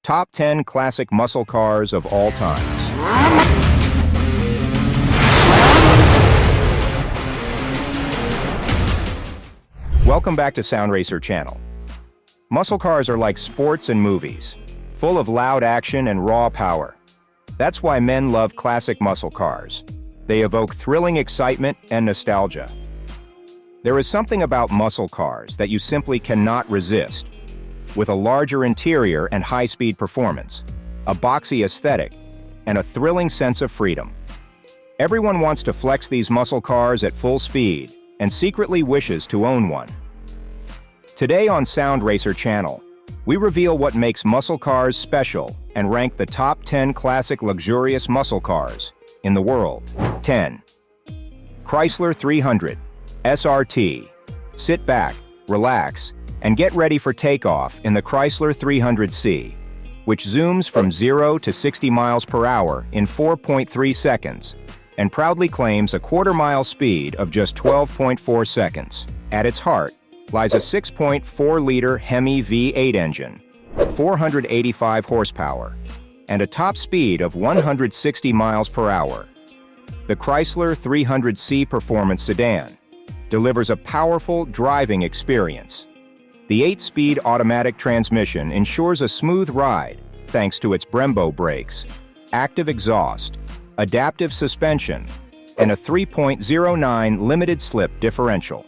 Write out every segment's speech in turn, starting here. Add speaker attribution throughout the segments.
Speaker 1: Top 10 Classic Muscle Cars of All Times. Welcome back to Sound Racer Channel. Muscle cars are like sports and movies, full of loud action and raw power. That's why men love classic muscle cars. They evoke thrilling excitement and nostalgia. There is something about muscle cars that you simply cannot resist. With a larger interior and high-speed performance, a boxy aesthetic, and a thrilling sense of freedom. Everyone wants to flex these muscle cars at full speed and secretly wishes to own one. Today on Sound Racer Channel, we reveal what makes muscle cars special and rank the top 10 classic luxurious muscle cars in the world. 10. Chrysler 300 SRT. Sit back, relax, and get ready for takeoff in the Chrysler 300C, which zooms from 0 to 60 miles per hour in 4.3 seconds and proudly claims a quarter-mile speed of just 12.4 seconds. At its heart lies a 6.4-liter Hemi V8 engine, 485 horsepower, and a top speed of 160 miles per hour. The Chrysler 300C Performance Sedan delivers a powerful driving experience. The 8-speed automatic transmission ensures a smooth ride thanks to its Brembo brakes, active exhaust, adaptive suspension, and a 3.09 limited-slip differential.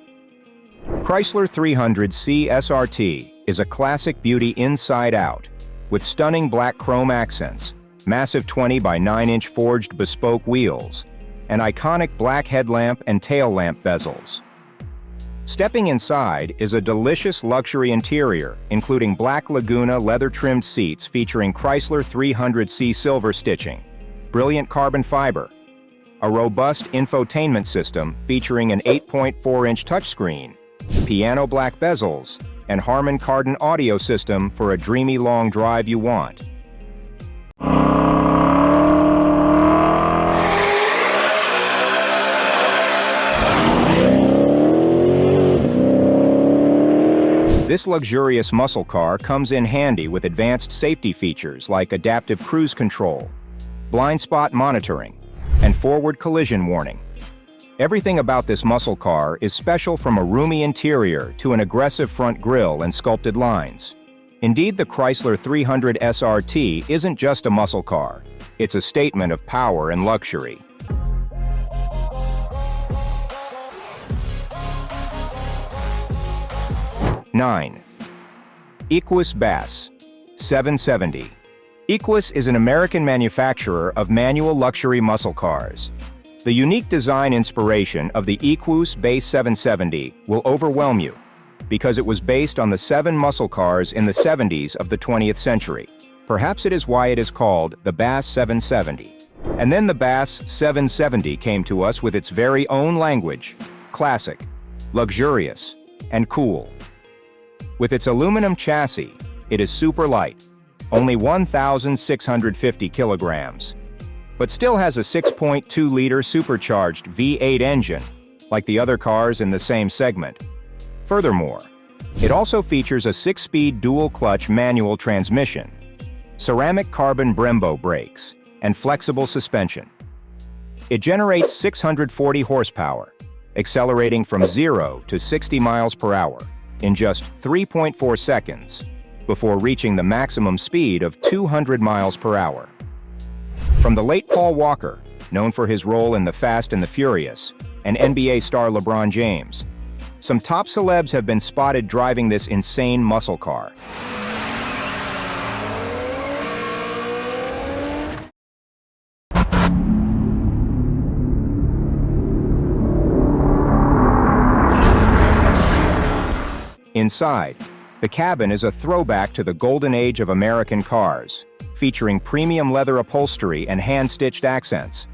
Speaker 1: Chrysler 300C SRT is a classic beauty inside out, with stunning black chrome accents, massive 20 by 9-inch forged bespoke wheels, and iconic black headlamp and tail lamp bezels. Stepping inside is a delicious luxury interior, including black Laguna leather-trimmed seats featuring Chrysler 300C silver stitching, brilliant carbon fiber, a robust infotainment system featuring an 8.4-inch touchscreen, piano black bezels, and Harman Kardon audio system for a dreamy long drive you want. This luxurious muscle car comes in handy with advanced safety features like adaptive cruise control, blind spot monitoring, and forward collision warning. Everything about this muscle car is special, from a roomy interior to an aggressive front grille and sculpted lines. Indeed, the Chrysler 300 SRT isn't just a muscle car, it's a statement of power and luxury. 9. Eis Bass 770. Eis is an American manufacturer of manual luxury muscle cars. The unique design inspiration of the Eis Bass 770 will overwhelm you, because it was based on the 7 muscle cars in the 70s of the 20th century. Perhaps it is why it is called the Bass 770. And then the Bass 770 came to us with its very own language: classic, luxurious, and cool. With its aluminum chassis, it is super light, only 1,650 kilograms, but still has a 6.2-liter supercharged V8 engine, like the other cars in the same segment. Furthermore, it also features a 6-speed dual-clutch manual transmission, ceramic carbon Brembo brakes, and flexible suspension. It generates 640 horsepower, accelerating from 0 to 60 miles per hour in just 3.4 seconds, before reaching the maximum speed of 200 miles per hour. From the late Paul Walker, known for his role in The Fast and the Furious, and NBA star LeBron James, some top celebs have been spotted driving this insane muscle car. Inside, the cabin is a throwback to the golden age of American cars, featuring premium leather upholstery and hand-stitched accents.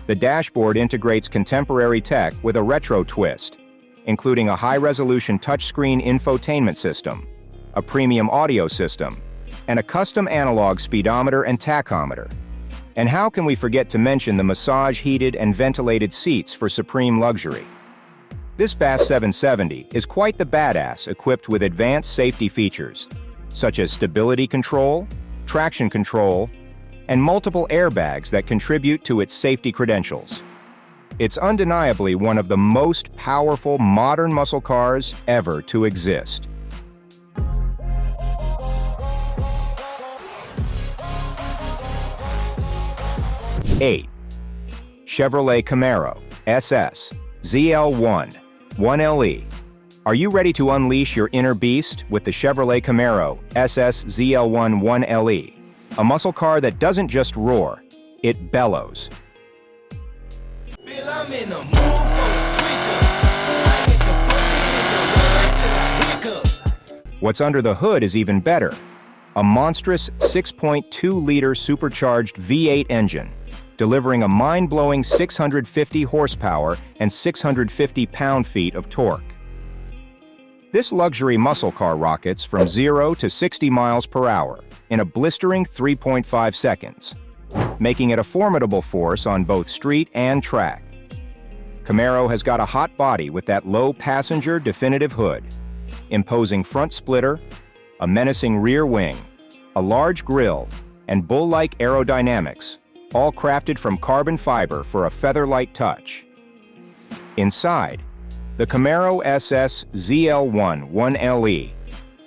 Speaker 1: The dashboard integrates contemporary tech with a retro twist, including a high-resolution touchscreen infotainment system, a premium audio system, and a custom analog speedometer and tachometer. And how can we forget to mention the massage-heated and ventilated seats for supreme luxury? This Bass 770 is quite the badass, equipped with advanced safety features, such as stability control, traction control, and multiple airbags that contribute to its safety credentials. It's undeniably one of the most powerful modern muscle cars ever to exist. Eight. Chevrolet Camaro SS ZL1 1LE. Are you ready to unleash your inner beast with the Chevrolet Camaro SS ZL1 1LE? A muscle car that doesn't just roar, it bellows. What's under the hood is even better. A monstrous 6.2-liter supercharged V8 engine, delivering a mind-blowing 650 horsepower and 650 pound-feet of torque. This luxury muscle car rockets from 0 to 60 miles per hour in a blistering 3.5 seconds, making it a formidable force on both street and track. Camaro has got a hot body with that low-passenger definitive hood, imposing front splitter, a menacing rear wing, a large grille, and bull-like aerodynamics, all crafted from carbon fiber for a feather-light touch. Inside, the Camaro SS ZL1 1LE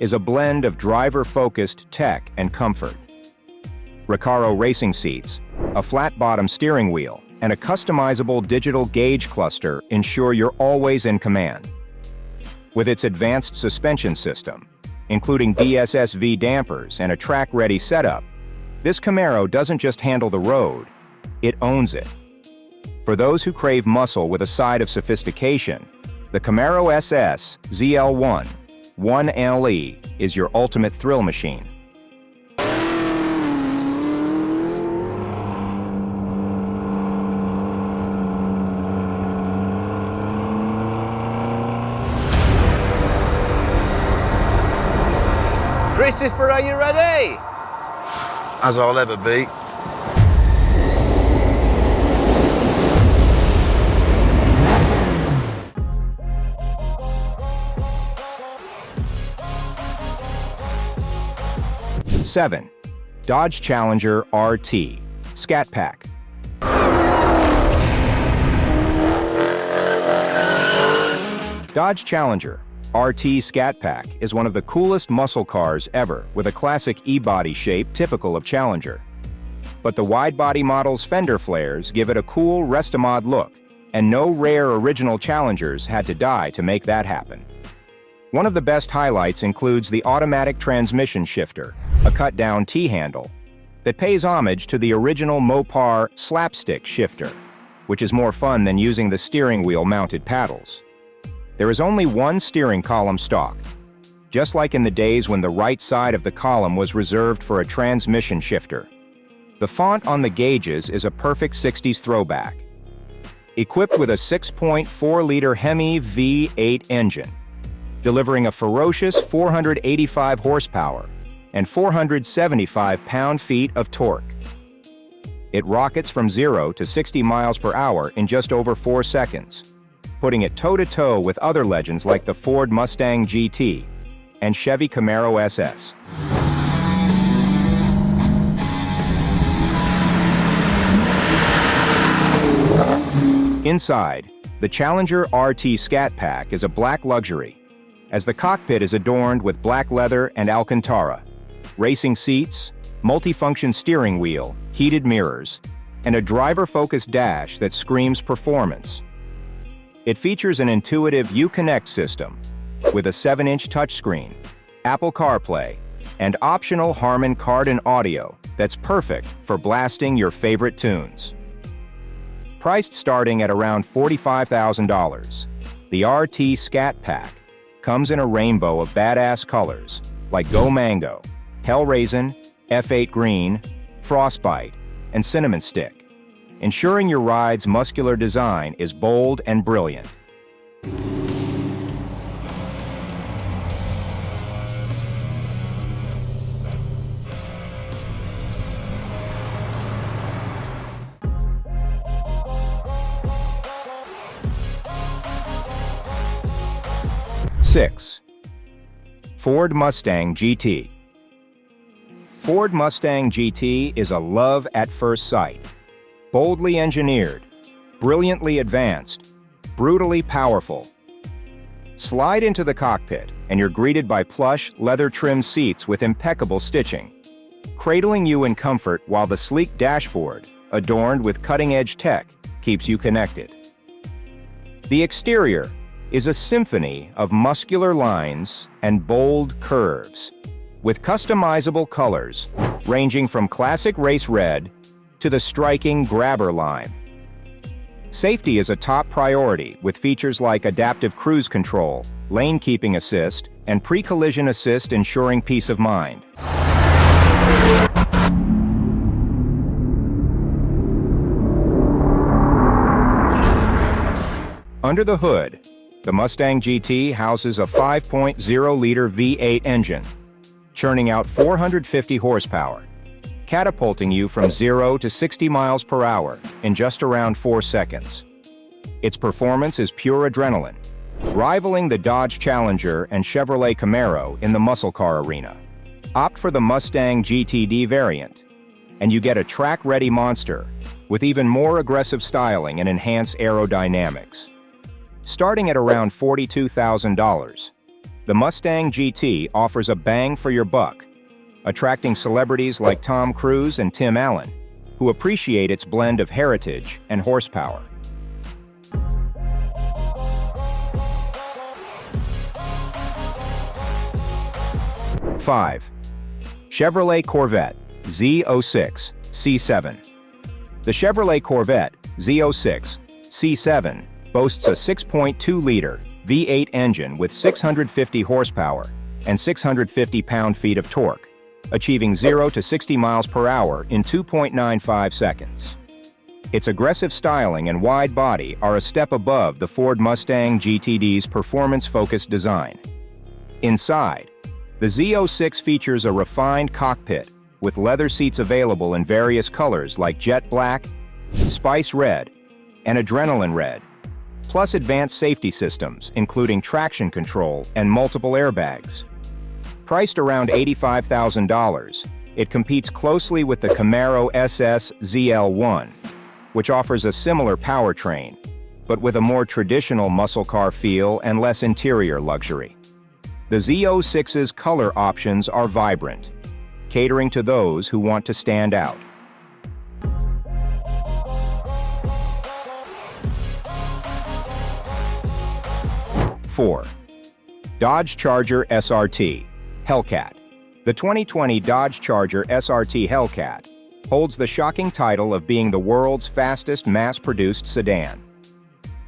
Speaker 1: is a blend of driver-focused tech and comfort. Recaro racing seats, a flat-bottom steering wheel, and a customizable digital gauge cluster ensure you're always in command. With its advanced suspension system, including DSSV dampers and a track-ready setup, this Camaro doesn't just handle the road, it owns it. For those who crave muscle with a side of sophistication, the Camaro SS ZL1 1LE is your ultimate thrill machine.
Speaker 2: Christopher, are you ready?
Speaker 3: As I'll ever be.
Speaker 1: Seven. Dodge Challenger RT Scat Pack. Dodge Challenger RT Scat Pack is one of the coolest muscle cars ever, with a classic E-body shape typical of Challenger. But the wide-body model's fender flares give it a cool Restomod look, and no rare original Challengers had to die to make that happen. One of the best highlights includes the automatic transmission shifter, a cut-down T-handle, that pays homage to the original Mopar slapstick shifter, which is more fun than using the steering wheel-mounted paddles. There is only one steering column stock, just like in the days when the right side of the column was reserved for a transmission shifter. The font on the gauges is a perfect 60s throwback. Equipped with a 6.4-liter Hemi V8 engine, delivering a ferocious 485 horsepower and 475 pound-feet of torque. It rockets from 0 to 60 miles per hour in just over 4 seconds, putting it toe-to-toe with other legends like the Ford Mustang GT and Chevy Camaro SS. Inside, the Challenger RT Scat Pack is a black luxury, as the cockpit is adorned with black leather and Alcantara, racing seats, multifunction steering wheel, heated mirrors, and a driver-focused dash that screams performance. It features an intuitive Uconnect system with a 7-inch touchscreen, Apple CarPlay, and optional Harman Kardon audio that's perfect for blasting your favorite tunes. Priced starting at around $45,000, the RT Scat Pack comes in a rainbow of badass colors like Go Mango, Hell Raisin, F8 Green, Frostbite, and Cinnamon Stick, ensuring your ride's muscular design is bold and brilliant. Six. Ford Mustang GT. Ford Mustang GT is a love at first sight. Boldly engineered, brilliantly advanced, brutally powerful. Slide into the cockpit, and you're greeted by plush, leather-trimmed seats with impeccable stitching, cradling you in comfort while the sleek dashboard, adorned with cutting-edge tech, keeps you connected. The exterior is a symphony of muscular lines and bold curves, with customizable colors ranging from classic race red to the striking grabber lime. Safety is a top priority with features like adaptive cruise control, lane keeping assist, and pre-collision assist ensuring peace of mind. Under the hood, the Mustang GT houses a 5.0-liter V8 engine, churning out 450 horsepower, catapulting you from 0 to 60 miles per hour in just around 4 seconds. Its performance is pure adrenaline, rivaling the Dodge Challenger and Chevrolet Camaro in the muscle car arena. Opt for the Mustang GTD variant, and you get a track-ready monster with even more aggressive styling and enhanced aerodynamics. Starting at around $42,000, the Mustang GT offers a bang for your buck, attracting celebrities like Tom Cruise and Tim Allen, who appreciate its blend of heritage and horsepower. Five, Chevrolet Corvette Z06 C7. The Chevrolet Corvette Z06 C7 boasts a 6.2-liter V8 engine with 650 horsepower and 650 pound-feet of torque, achieving 0 to 60 miles per hour in 2.95 seconds. Its aggressive styling and wide body are a step above the Ford Mustang GTD's performance-focused design. Inside, the Z06 features a refined cockpit with leather seats available in various colors like jet black, spice red, and adrenaline red, plus advanced safety systems including traction control and multiple airbags. Priced around $85,000, it competes closely with the Camaro SS ZL1, which offers a similar powertrain, but with a more traditional muscle car feel and less interior luxury. The Z06's color options are vibrant, catering to those who want to stand out. Four, Dodge Charger SRT Hellcat. The 2020 Dodge Charger SRT Hellcat holds the shocking title of being the world's fastest mass-produced sedan.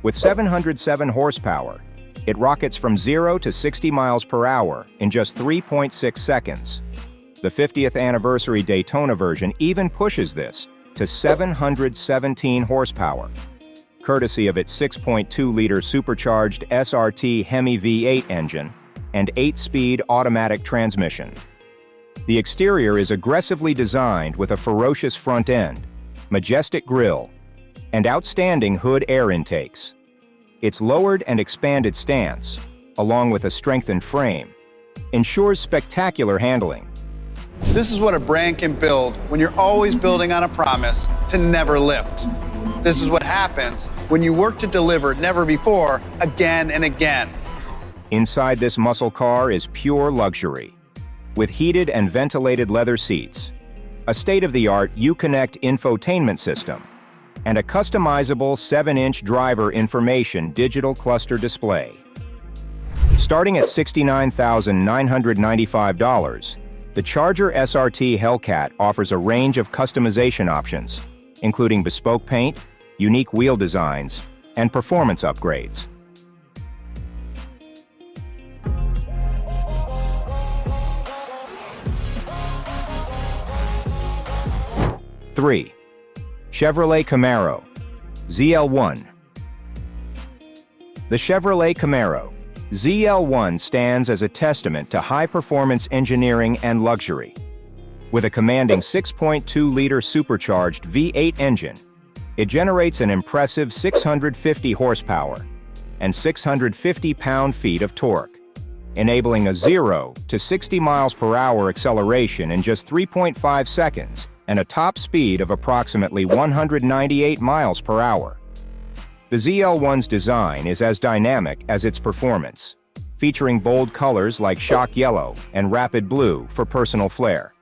Speaker 1: With 707 horsepower, it rockets from 0 to 60 miles per hour in just 3.6 seconds. The 50th anniversary Daytona version even pushes this to 717 horsepower, courtesy of its 6.2-liter supercharged SRT Hemi V8 engine and 8-speed automatic transmission. The exterior is aggressively designed with a ferocious front end, majestic grille, and outstanding hood air intakes. Its lowered and expanded stance, along with a strengthened frame, ensures spectacular handling.
Speaker 2: This is what a brand can build when you're always building on a promise to never lift. This is what happens when you work to deliver never before, again and again.
Speaker 1: Inside this muscle car is pure luxury, with heated and ventilated leather seats, a state-of-the-art Uconnect infotainment system, and a customizable 7-inch driver information digital cluster display. Starting at $69,995, the Charger SRT Hellcat offers a range of customization options, including bespoke paint, unique wheel designs, and performance upgrades. Three, Chevrolet Camaro ZL1. The Chevrolet Camaro ZL1 stands as a testament to high-performance engineering and luxury. With a commanding 6.2-liter supercharged V8 engine, it generates an impressive 650 horsepower and 650 pound-feet of torque. enabling a 0 to 60 miles per hour acceleration in just 3.5 seconds and a top speed of approximately 198 miles per hour. The ZL1's design is as dynamic as its performance, featuring bold colors like shock yellow and rapid blue for personal flair.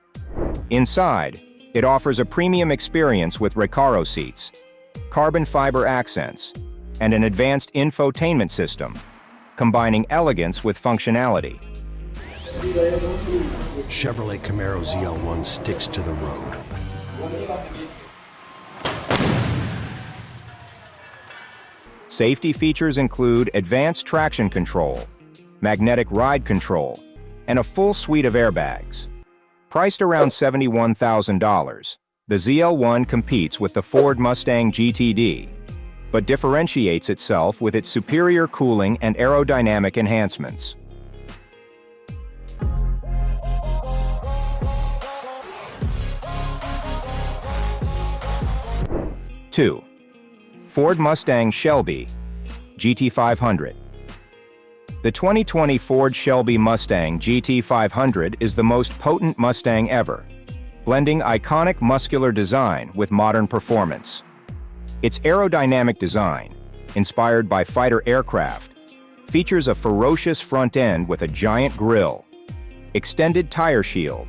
Speaker 1: Inside, it offers a premium experience with Recaro seats, carbon fiber accents, and an advanced infotainment system, combining elegance with functionality.
Speaker 4: Chevrolet Camaro ZL1 sticks to the road.
Speaker 1: Safety features include advanced traction control, magnetic ride control, and a full suite of airbags. Priced around $71,000, the ZL1 competes with the Ford Mustang GT, but differentiates itself with its superior cooling and aerodynamic enhancements. Two, Ford Mustang Shelby GT500. The 2020 Ford Shelby Mustang GT500 is the most potent Mustang ever, blending iconic muscular design with modern performance. Its aerodynamic design, inspired by fighter aircraft, features a ferocious front end with a giant grille, extended tire shield,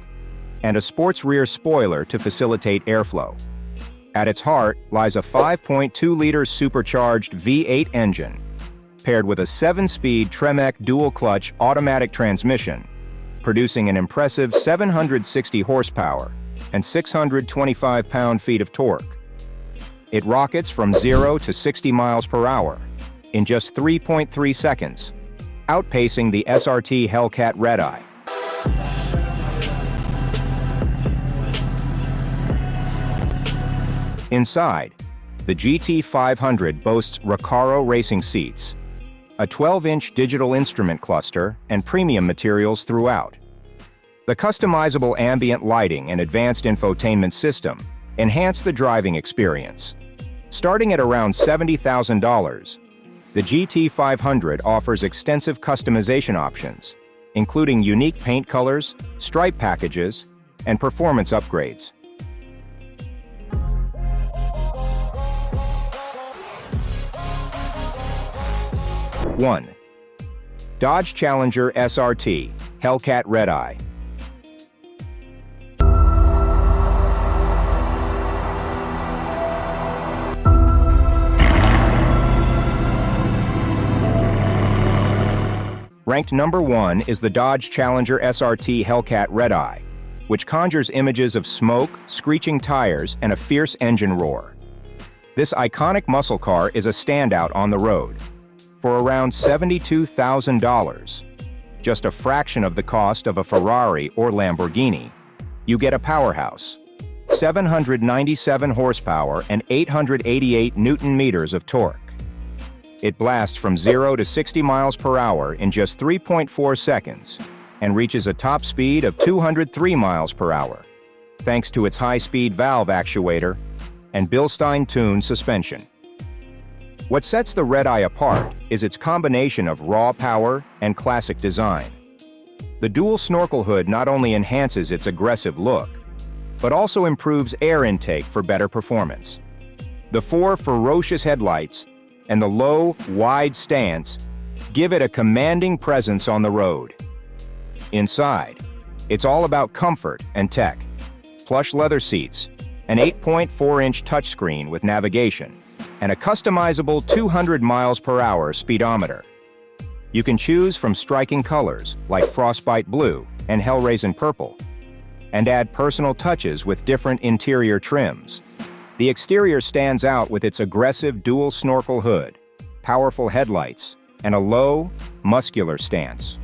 Speaker 1: and a sports rear spoiler to facilitate airflow. At its heart lies a 5.2-liter supercharged V8 engine, paired with a 7-speed Tremec dual-clutch automatic transmission, producing an impressive 760 horsepower and 625 pound-feet of torque. It rockets from 0 to 60 miles per hour in just 3.3 seconds, outpacing the SRT Hellcat RedEye. Inside, the GT500 boasts Recaro racing seats, a 12-inch digital instrument cluster, and premium materials throughout. The customizable ambient lighting and advanced infotainment system enhance the driving experience. Starting at around $70,000, the GT500 offers extensive customization options, including unique paint colors, stripe packages, and performance upgrades. One, Dodge Challenger SRT Hellcat RedEye. Ranked number 1 is the Dodge Challenger SRT Hellcat RedEye, which conjures images of smoke, screeching tires, and a fierce engine roar. This iconic muscle car is a standout on the road. For around $72,000, just a fraction of the cost of a Ferrari or Lamborghini, you get a powerhouse, 797 horsepower and 888 Newton-meters of torque. It blasts from 0 to 60 miles per hour in just 3.4 seconds and reaches a top speed of 203 miles per hour, thanks to its high-speed valve actuator and Bilstein-tuned suspension. What sets the RedEye apart is its combination of raw power and classic design. The dual snorkel hood not only enhances its aggressive look, but also improves air intake for better performance. The 4 ferocious headlights and the low, wide stance give it a commanding presence on the road. Inside, it's all about comfort and tech. Plush leather seats, an 8.4-inch touchscreen with navigation, and a customizable 200 miles per hour speedometer. You can choose from striking colors like frostbite blue and hellraisin purple, and add personal touches with different interior trims. The exterior stands out with its aggressive dual snorkel hood, powerful headlights, and a low, muscular stance.